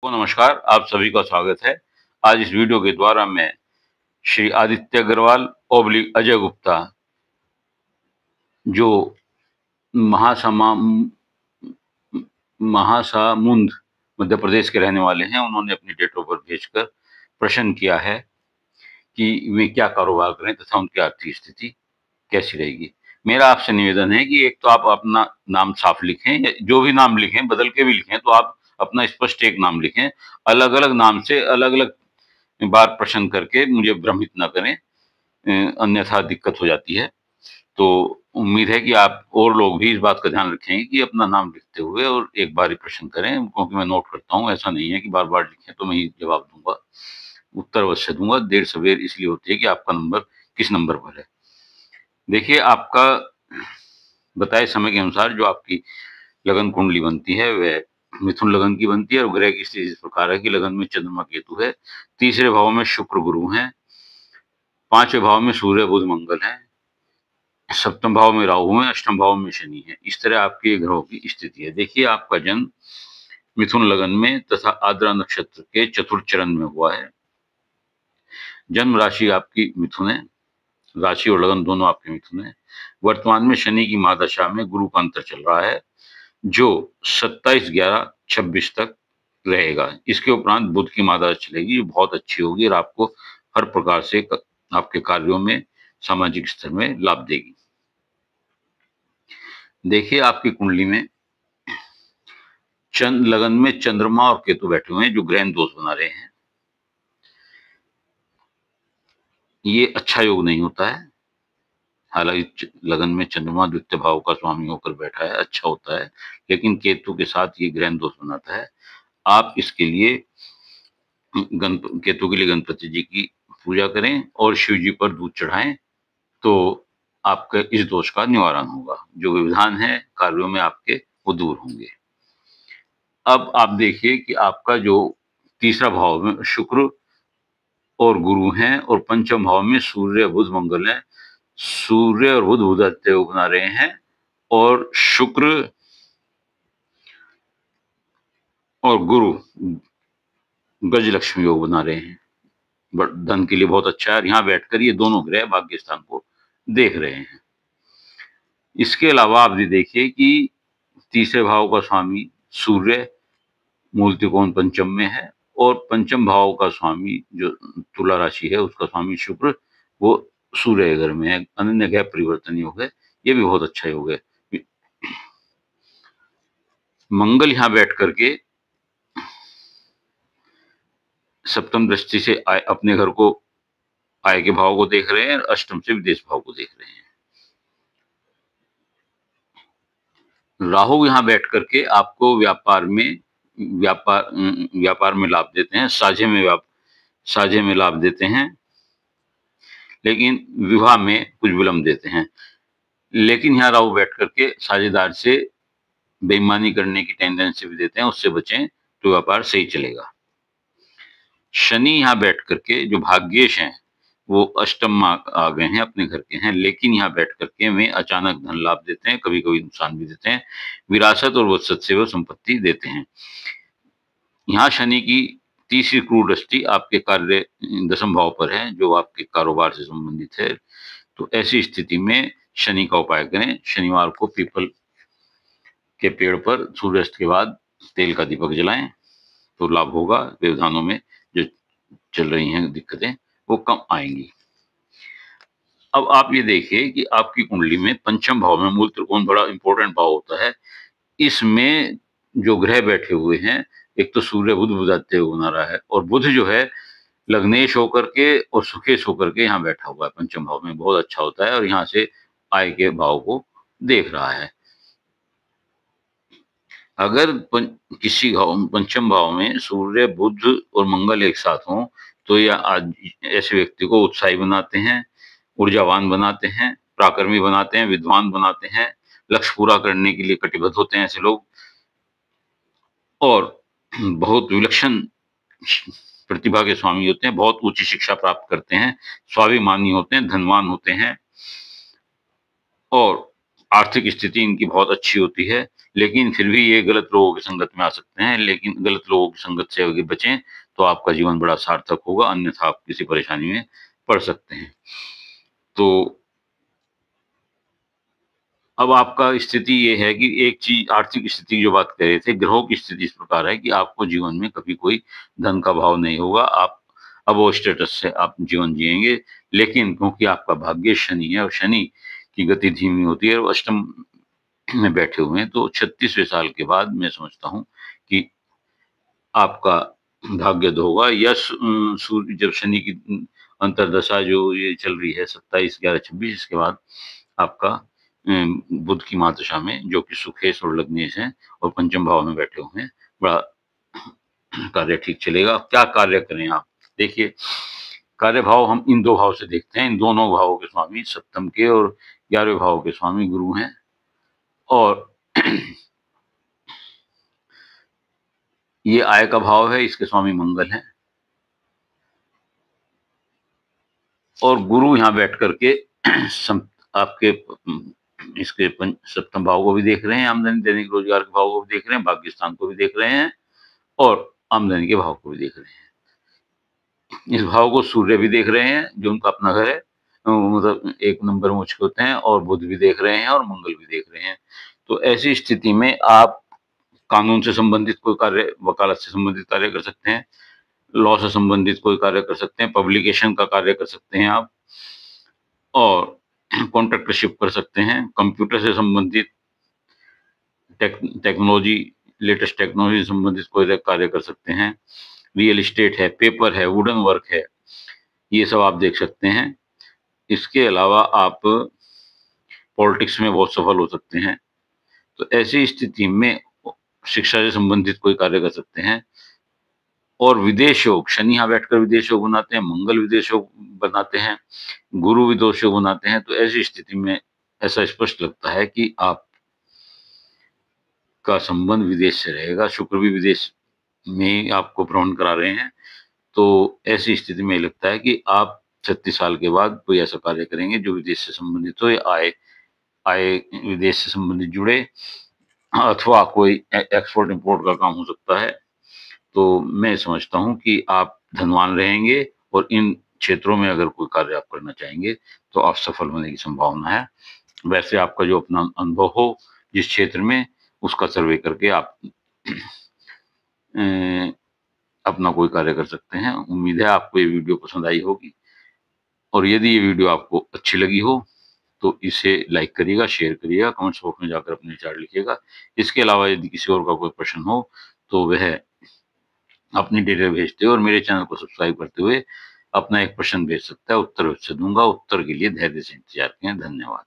को नमस्कार, आप सभी का स्वागत है। आज इस वीडियो के द्वारा मैं श्री आदित्य अग्रवाल ओब्लिक अजय गुप्ता, जो महासमा महासामुंद मध्य प्रदेश के रहने वाले हैं, उन्होंने अपनी डेट ऑफ बर्थ भेजकर प्रश्न किया है कि वे क्या कारोबार करें तथा उनकी आर्थिक स्थिति कैसी रहेगी। मेरा आपसे निवेदन है कि एक तो आप अपना नाम साफ लिखें, या जो भी नाम लिखें बदल के भी लिखें, तो आप अपना स्पष्ट एक नाम लिखें। अलग अलग नाम से अलग अलग बार प्रश्न करके मुझे भ्रमित ना करें, अन्यथा दिक्कत हो जाती है। तो उम्मीद है कि आप और लोग भी इस बात का ध्यान रखेंगे कि अपना नाम लिखते हुए और एक बार ही प्रश्न करें, क्योंकि मैं नोट करता हूँ। ऐसा नहीं है कि बार बार लिखें तो मैं ही जवाब दूंगा, उत्तर अवश्य दूंगा। देर सवेर इसलिए होती है कि आपका नंबर किस नंबर पर है। देखिए, आपका बताए समय के अनुसार जो आपकी लगन कुंडली बनती है वह मिथुन लगन की बनती है, और ग्रह की स्थिति इस प्रकार है कि लगन में चंद्रमा केतु है, तीसरे भाव में शुक्र गुरु है, पांचवें भाव में सूर्य बुध मंगल है, सप्तम भाव में राहु है, अष्टम भाव में शनि है। इस तरह आपके ग्रहों की स्थिति है। देखिए, आपका जन्म मिथुन लगन में तथा आद्रा नक्षत्र के चतुर्थ चरण में हुआ है। जन्म राशि आपकी मिथुन है, राशि और लगन दोनों आपके मिथुन है। वर्तमान में शनि की महादशा में गुरु का अंतर चल रहा है, जो 27/11/26 तक रहेगा। इसके उपरांत बुध की महादशा चलेगी, जो बहुत अच्छी होगी और आपको हर प्रकार से आपके कार्यों में, सामाजिक स्तर में लाभ देगी। देखिए, आपकी कुंडली में चंद्र लगन में चंद्रमा और केतु बैठे हुए हैं, जो ग्रहण दोष बना रहे हैं। ये अच्छा योग नहीं होता है। हालांकि लगन में चंद्रमा द्वितीय भाव का स्वामी होकर बैठा है, अच्छा होता है, लेकिन केतु के साथ ये ग्रहण दोष बनाता है। आप इसके लिए केतु के लिए गणपति जी की पूजा करें और शिव जी पर दूध चढ़ाएं, तो आपके इस दोष का निवारण होगा। जो विधान है कार्यों में आपके, वो दूर होंगे। अब आप देखिए कि आपका जो तीसरा भाव में शुक्र और गुरु हैं, और पंचम भाव में सूर्य बुध मंगल है। सूर्य और बुध उदय योग बना रहे हैं, और शुक्र और गुरु गजलक्ष्मी योग बना रहे हैं। धन के लिए बहुत अच्छा है, और यहाँ बैठकर ये दोनों ग्रह भाग्य स्थान को देख रहे हैं। इसके अलावा आप ये देखिए कि तीसरे भाव का स्वामी सूर्य मूल त्रिकोण पंचम में है, और पंचम भाव का स्वामी जो तुला राशि है उसका स्वामी शुक्र, वो सूर्य घर में है। अनन्य ग्रह परिवर्तन योग है, ये भी बहुत अच्छा योग है। मंगल यहाँ बैठ करके सप्तम दृष्टि से अपने घर को, आय के भाव को देख रहे हैं, अष्टम से विदेश भाव को देख रहे हैं। राहु यहाँ बैठ करके आपको व्यापार में लाभ देते हैं, साझे में लाभ देते हैं, लेकिन विवाह में कुछ विलंब देते हैं। लेकिन यहाँ राहु बैठ करके साझेदार से बेईमानी करने की टेंडेंसी भी देते हैं, उससे बचें तो व्यापार सही चलेगा। शनि यहाँ बैठ करके जो भाग्येश हैं, वो अष्टम में आ गए हैं, अपने घर के हैं, लेकिन यहाँ बैठ करके वे अचानक धन लाभ देते हैं, कभी कभी नुकसान भी देते हैं, विरासत और वत्सत से वो संपत्ति देते हैं। यहाँ शनि की तीसरी क्रूर दृष्टि आपके कार्य दशम भाव पर है, जो आपके कारोबार से संबंधित है। तो ऐसी स्थिति में शनि का उपाय करें। शनिवार को पीपल के पेड़ पर सूर्यास्त के बाद तेल का दीपक जलाएं, तो लाभ होगा। व्यवधानों में जो चल रही हैं दिक्कतें, वो कम आएंगी। अब आप ये देखिए कि आपकी कुंडली में पंचम भाव में मूल त्रिकोण बड़ा इंपॉर्टेंट भाव होता है। इसमें जो ग्रह बैठे हुए हैं, एक तो सूर्य बुध बुधाते हुए बना रहा है, और बुध जो है लग्नेश होकर के और सुखेश होकर के यहाँ बैठा हुआ है पंचम भाव में, बहुत अच्छा होता है, और यहाँ से आय के भाव को देख रहा है। अगर किसी पंचम भाव में सूर्य बुध और मंगल एक साथ हों, तो यह ऐसे व्यक्ति को उत्साही बनाते हैं, ऊर्जावान बनाते हैं, पराक्रमी बनाते हैं, विद्वान बनाते हैं, लक्ष्य पूरा करने के लिए कटिबद्ध होते हैं ऐसे लोग, और बहुत विलक्षण प्रतिभा के स्वामी होते हैं, बहुत उच्च शिक्षा प्राप्त करते हैं, स्वाभिमानी होते हैं, धनवान होते हैं, और आर्थिक स्थिति इनकी बहुत अच्छी होती है। लेकिन फिर भी ये गलत लोगों की संगत में आ सकते हैं, लेकिन गलत लोगों की संगत से अगर बचें तो आपका जीवन बड़ा सार्थक होगा, अन्यथा आप किसी परेशानी में पड़ सकते हैं। तो अब आपका स्थिति ये है कि एक चीज, आर्थिक स्थिति की जो बात कर रहे थे, ग्रहों की स्थिति इस प्रकार है कि आपको जीवन में कभी कोई धन का भाव नहीं होगा, आप अबोव स्टेटस से आप जीवन जिएंगे। लेकिन क्योंकि आपका भाग्य शनि है और शनि की गति धीमी होती है और अष्टम में बैठे हुए हैं, तो 36वें साल के बाद मैं समझता हूँ कि आपका भाग्योदय होगा, या सूर्य जब शनि की अंतर्दशा जो ये चल रही है 27/11/26, इसके बाद आपका बुध की महादशा में, जो कि सुखेश और लग्नेश है और पंचम भाव में बैठे हुए हैं, बड़ा कार्य ठीक चलेगा। क्या कार्य करें आप? देखिए, कार्य भाव हम इन दो भाव से देखते हैं। इन दोनों भावों के स्वामी सप्तम के और 11वें भाव के स्वामी गुरु हैं, और ये आय का भाव है, इसके स्वामी मंगल हैं, और गुरु यहाँ बैठ करके आपके इसके सप्तम भाव को भी देख रहे हैं, आमदनी दैनिक रोजगार के भाव को भी देख रहे हैं, भाग्य स्थान को भी देख रहे हैं, और आमदनी के भाव को भी देख रहे हैं। इस भाव को सूर्य भी देख रहे हैं, जो उनका अपना घर है, मतलब एक नंबर में उच्च होते हैं, और बुध भी देख रहे हैं और मंगल भी देख रहे हैं। तो ऐसी स्थिति में आप कानून से संबंधित कोई कार्य, वकालत से संबंधित कार्य कर सकते हैं, लॉ से संबंधित कोई कार्य कर सकते हैं, पब्लिकेशन का कार्य कर सकते हैं आप, और कॉन्ट्रैक्टरशिप कर सकते हैं, कंप्यूटर से संबंधित टेक्नोलॉजी, लेटेस्ट टेक्नोलॉजी से संबंधित कोई कार्य कर सकते हैं, रियल एस्टेट है, पेपर है, वुडन वर्क है, ये सब आप देख सकते हैं। इसके अलावा आप पॉलिटिक्स में बहुत सफल हो सकते हैं। तो ऐसी स्थिति में शिक्षा से संबंधित कोई कार्य कर सकते हैं। और विदेश योग, शनि यहाँ बैठकर विदेश योग बनाते हैं, मंगल विदेश योग बनाते हैं, गुरु विदेश योग बनाते हैं। तो ऐसी स्थिति में ऐसा स्पष्ट लगता है कि आप का संबंध विदेश से रहेगा, शुक्र भी विदेश में आपको भ्रमण करा रहे हैं। तो ऐसी स्थिति में लगता है कि आप 36 साल के बाद कोई ऐसा कार्य करेंगे जो विदेश से संबंधित हो, या आय आय विदेश से संबंधित जुड़े, अथवा कोई एक्सपोर्ट इंपोर्ट का काम हो सकता है। तो मैं समझता हूँ कि आप धनवान रहेंगे, और इन क्षेत्रों में अगर कोई कार्य आप करना चाहेंगे तो आप सफल होने की संभावना है। वैसे आपका जो अपना अनुभव हो जिस क्षेत्र में, उसका सर्वे करके आप अपना कोई कार्य कर सकते हैं। उम्मीद है आपको ये वीडियो पसंद आई होगी, और यदि ये वीडियो आपको अच्छी लगी हो तो इसे लाइक करिएगा, शेयर करिएगा, कमेंट्स बॉक्स में जाकर अपने विचार लिखिएगा। इसके अलावा यदि किसी और का कोई प्रश्न हो तो वह अपनी डिटेल भेजते हुए और मेरे चैनल को सब्सक्राइब करते हुए अपना एक प्रश्न भेज सकता है, उत्तर उससे दूंगा। उत्तर के लिए धैर्य से इंतजार करें। धन्यवाद।